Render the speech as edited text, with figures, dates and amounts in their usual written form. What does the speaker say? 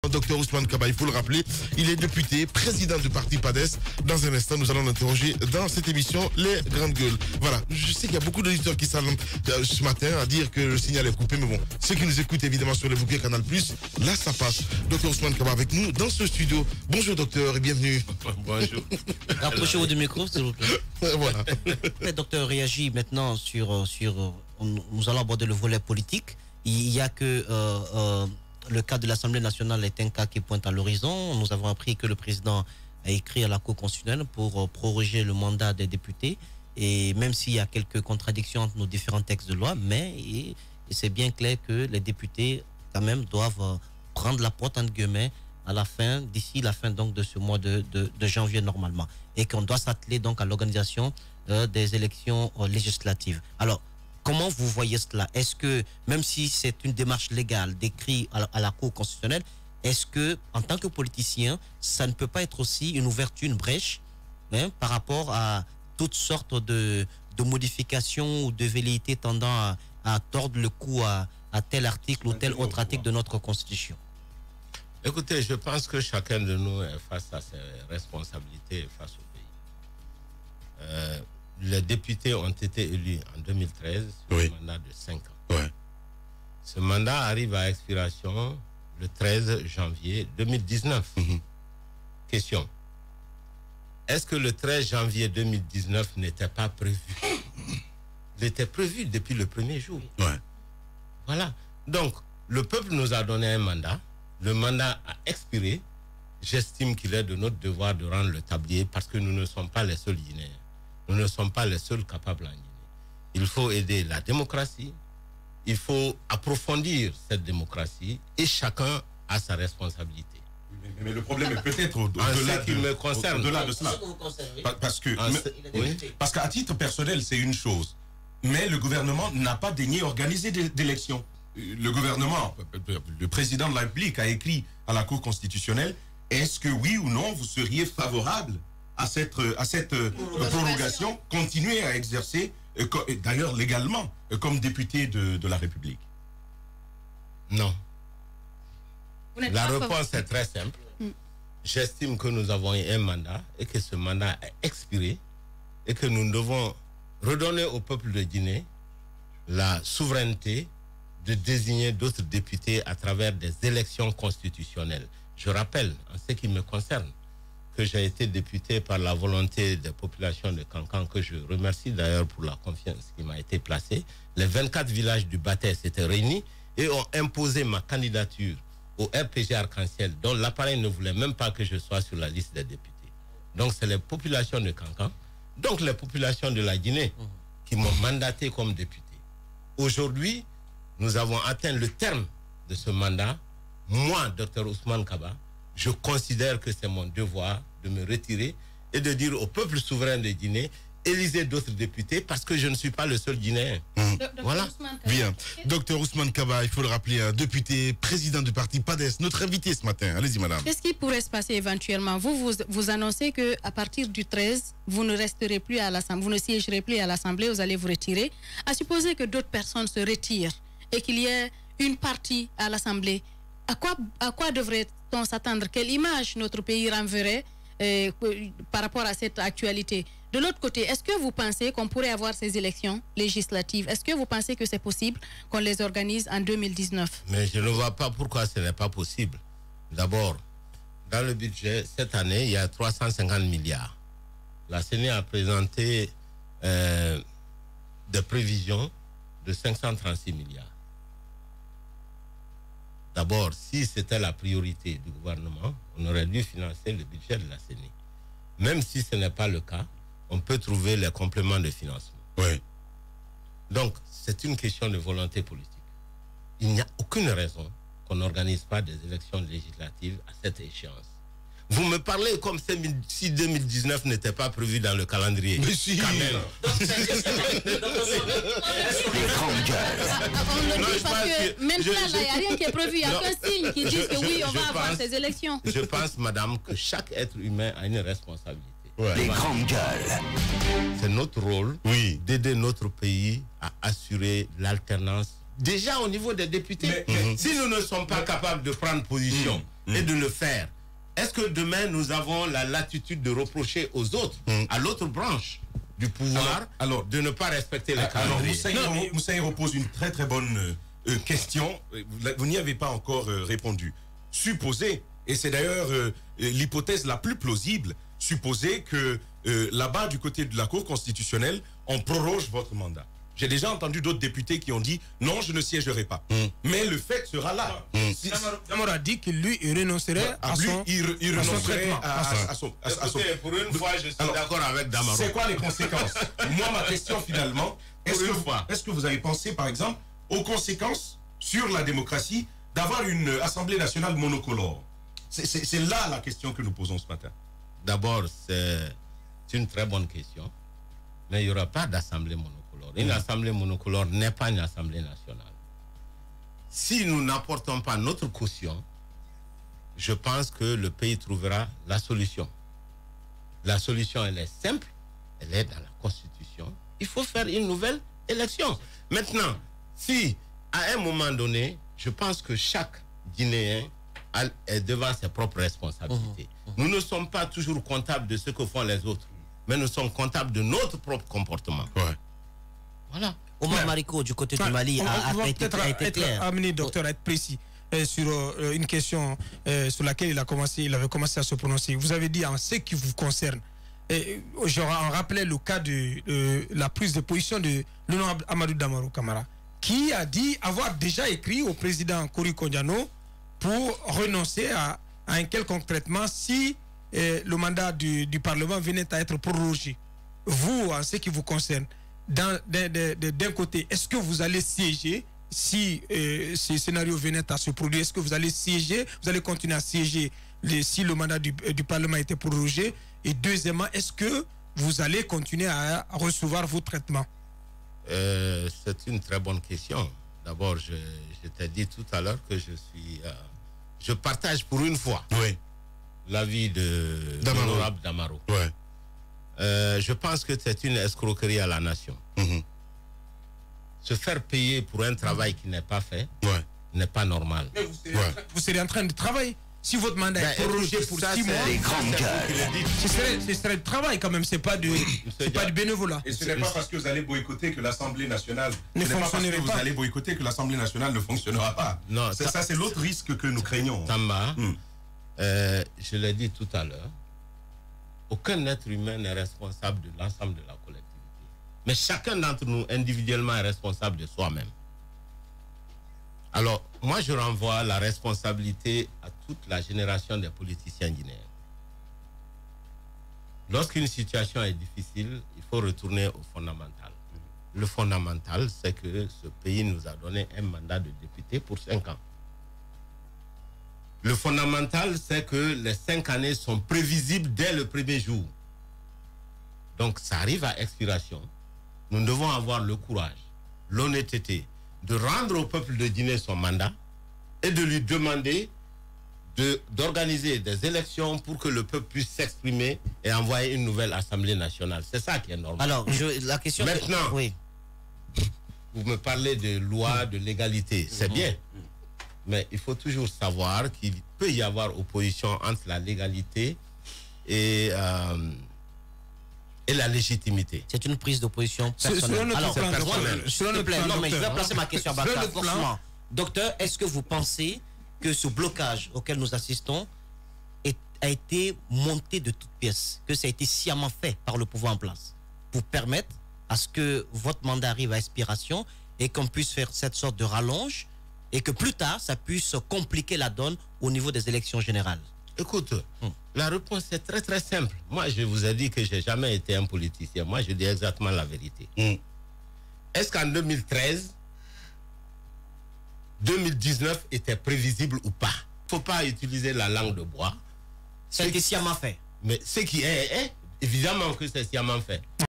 Docteur Ousmane Kaba, il faut le rappeler, il est député, président du parti PADES. Dans un instant, nous allons l'interroger dans cette émission, les grandes gueules. Voilà, je sais qu'il y a beaucoup d'auditeurs qui s'attendent ce matin à dire que le signal est coupé, mais bon, ceux qui nous écoutent évidemment sur le bouquet Canal+, là ça passe. Docteur Ousmane Kaba avec nous dans ce studio. Bonjour docteur et bienvenue. Bonjour. Rapprochez-vous du micro, s'il vous plaît. Voilà. Le docteur réagit maintenant sur nous allons aborder le volet politique. Il y a que le cas de l'Assemblée nationale est un cas qui pointe à l'horizon. Nous avons appris que le président a écrit à la Cour constitutionnelle pour proroger le mandat des députés. Et même s'il y a quelques contradictions entre nos différents textes de loi, mais c'est bien clair que les députés, quand même, doivent prendre la porte, entre guillemets, à la fin, d'ici la fin donc de ce mois de janvier normalement. Et qu'on doit s'atteler donc à l'organisation des élections législatives. Alors, comment vous voyez cela? Est-ce que, même si c'est une démarche légale d'écrit à la Cour constitutionnelle, est-ce que, en tant que politicien, ça ne peut pas être aussi une ouverture, une brèche, par rapport à toutes sortes de modifications ou de velléités tendant à tordre le cou à tel article ou tel autre article de notre Constitution? Écoutez, je pense que chacun de nous est face à ses responsabilités et face au pays. Les députés ont été élus en 2013 sur un mandat de 5 ans. Ouais. Ce mandat arrive à expiration le 13 janvier 2019. Question. Est-ce que le 13 janvier 2019 n'était pas prévu? Il était prévu depuis le premier jour. Ouais. Voilà. Donc, le peuple nous a donné un mandat. Le mandat a expiré. J'estime qu'il est de notre devoir de rendre le tablier parce que nous ne sommes pas les seuls Guinéens. Nous ne sommes pas les seuls capables en Guinée. Il faut aider la démocratie. Il faut approfondir cette démocratie et chacun a sa responsabilité. Mais le problème est peut-être au-delà de cela. Parce qu'à titre personnel, c'est une chose. Mais le gouvernement n'a pas daigné organiser d'élections. Le gouvernement, le président de la République a écrit à la Cour constitutionnelle, est-ce que oui ou non vous seriez favorable à cette prorogation, continuer à exercer, d'ailleurs légalement, comme député de la République? Non. La réponse est très simple. J'estime que nous avons eu un mandat et que ce mandat a expiré et que nous devons redonner au peuple de Guinée la souveraineté de désigner d'autres députés à travers des élections constitutionnelles. Je rappelle, en ce qui me concerne, que j'ai été député par la volonté des populations de Kankan, que je remercie d'ailleurs pour la confiance qui m'a été placée. Les 24 villages du Baté s'étaient réunis et ont imposé ma candidature au RPG Arc-en-Ciel, dont l'appareil ne voulait même pas que je sois sur la liste des députés. Donc c'est les populations de Kankan, donc les populations de la Guinée, qui m'ont mandaté comme député. Aujourd'hui, nous avons atteint le terme de ce mandat. Moi, Dr Ousmane Kaba, je considère que c'est mon devoir de me retirer et de dire au peuple souverain de Guinée, élisez d'autres députés parce que je ne suis pas le seul Guinéen. Voilà. Bien. Docteur Ousmane Kaba, il faut le rappeler, un député, président du parti PADES, notre invité ce matin. Allez-y, madame. Qu'est-ce qui pourrait se passer éventuellement? Vous annoncez qu'à partir du 13, vous ne resterez plus à l'Assemblée, vous ne siégerez plus à l'Assemblée, vous allez vous retirer. À supposer que d'autres personnes se retirent et qu'il y ait une partie à l'Assemblée, à quoi devrait-on s'attendre? Quelle image notre pays renverrait par rapport à cette actualité? De l'autre côté, est-ce que vous pensez qu'on pourrait avoir ces élections législatives? Est-ce que vous pensez que c'est possible qu'on les organise en 2019? Mais je ne vois pas pourquoi ce n'est pas possible. D'abord, dans le budget, cette année, il y a 350 milliards. La CENI a présenté des prévisions de 536 milliards. D'abord, si c'était la priorité du gouvernement, on aurait dû financer le budget de la CENI. Même si ce n'est pas le cas, on peut trouver les compléments de financement. Oui. Donc, c'est une question de volonté politique. Il n'y a aucune raison qu'on n'organise pas des élections législatives à cette échéance. Vous me parlez comme si 2019 n'était pas prévu dans le calendrier. Mais si. Quand même. On le dit parce que même là, il n'y a rien qui est prévu. Il n'y a aucun signe qui dit que oui, on va avoir ces élections. Je pense, madame, que chaque être humain a une responsabilité. Ouais. Les grandes gueules. C'est notre rôle d'aider notre pays à assurer l'alternance. Déjà au niveau des députés, si nous ne sommes pas capables de prendre position et de le faire. Est-ce que demain, nous avons la latitude de reprocher aux autres, à l'autre branche du pouvoir, de ne pas respecter les calendriers? Alors, Moussaïr pose une très très bonne question. Vous n'y avez pas encore répondu. Supposez, et c'est d'ailleurs l'hypothèse la plus plausible, supposez que là-bas, du côté de la Cour constitutionnelle, on proroge votre mandat. J'ai déjà entendu d'autres députés qui ont dit non, je ne siégerai pas. Mais le fait sera là. Damaro a dit que lui, il renoncerait à son traitement. Pour une fois, je suis d'accord avec Damaro. C'est quoi les conséquences? Moi, ma question finalement, est-ce que vous avez pensé, par exemple, aux conséquences sur la démocratie d'avoir une Assemblée nationale monocolore? C'est là la question que nous posons ce matin. D'abord, c'est une très bonne question. Mais il n'y aura pas d'Assemblée monocolore. Une Assemblée monocolore n'est pas une Assemblée nationale. Si nous n'apportons pas notre caution, je pense que le pays trouvera la solution. La solution, elle est simple, elle est dans la Constitution. Il faut faire une nouvelle élection. Maintenant, si à un moment donné, je pense que chaque Guinéen est devant ses propres responsabilités. Nous ne sommes pas toujours comptables de ce que font les autres, mais nous sommes comptables de notre propre comportement. Voilà. Omar Mariko, du côté du Mali, a été clair. Amené, docteur, à être précis sur une question sur laquelle il avait commencé à se prononcer. Vous avez dit en ce qui vous concerne. On rappelait le cas de la prise de position de l'honorable Amadou Damaro Camara, qui a dit avoir déjà écrit au président Kori Kondiano pour renoncer à un quelconque traitement si le mandat du Parlement venait à être prorogé. Vous, en ce qui vous concerne, d'un côté, est-ce que vous allez siéger si ce scénario venait à se produire? Est-ce que vous allez siéger, vous allez continuer à siéger si le mandat du Parlement était prorogé? Et deuxièmement, est-ce que vous allez continuer à recevoir vos traitements? C'est une très bonne question. D'abord, je t'ai dit tout à l'heure que je partage pour une fois l'avis de l'honorable Damaro. Je pense que c'est une escroquerie à la nation. Se faire payer pour un travail qui n'est pas fait n'est pas normal. Mais vous serez en train de travailler. Si votre mandat est prorogé pour 6 mois, ce serait le travail quand même, c'est pas du bénévolat. Et ce n'est pas parce que vous allez boycotter que l'Assemblée nationale ne fonctionnera pas. Vous allez boycotter que l'Assemblée nationale ne fonctionnera pas. Non, ça c'est l'autre risque que nous craignons. Tamba, je l'ai dit tout à l'heure, aucun être humain n'est responsable de l'ensemble de la collectivité. Mais chacun d'entre nous, individuellement, est responsable de soi-même. Alors, moi, je renvoie la responsabilité à toute la génération des politiciens guinéens. Lorsqu'une situation est difficile, il faut retourner au fondamental. Le fondamental, c'est que ce pays nous a donné un mandat de député pour 5 ans. Le fondamental, c'est que les 5 années sont prévisibles dès le premier jour. Donc, ça arrive à expiration. Nous devons avoir le courage, l'honnêteté de rendre au peuple de Guinée son mandat et de lui demander d'organiser des élections pour que le peuple puisse s'exprimer et envoyer une nouvelle Assemblée nationale. C'est ça qui est normal. Alors, la question... Maintenant, vous me parlez de loi, de légalité. C'est bien. Mais il faut toujours savoir qu'il peut y avoir opposition entre la légalité et la légitimité. C'est une prise d'opposition personnelle. Alors, s'il te plaît, non, mais je vais placer ma question à Bakar. Docteur, est-ce que vous pensez que ce blocage auquel nous assistons a été monté de toutes pièces, que ça a été sciemment fait par le pouvoir en place pour permettre à ce que votre mandat arrive à expiration et qu'on puisse faire cette sorte de rallonge et que plus tard, ça puisse compliquer la donne au niveau des élections générales? Écoute, la réponse est très très simple. Moi, je vous ai dit que je n'ai jamais été un politicien. Moi, je dis exactement la vérité. Est-ce qu'en 2013, 2019 était prévisible ou pas? Il ne faut pas utiliser la langue de bois. C'est sciemment fait. Mais ce qui est, évidemment que c'est sciemment fait.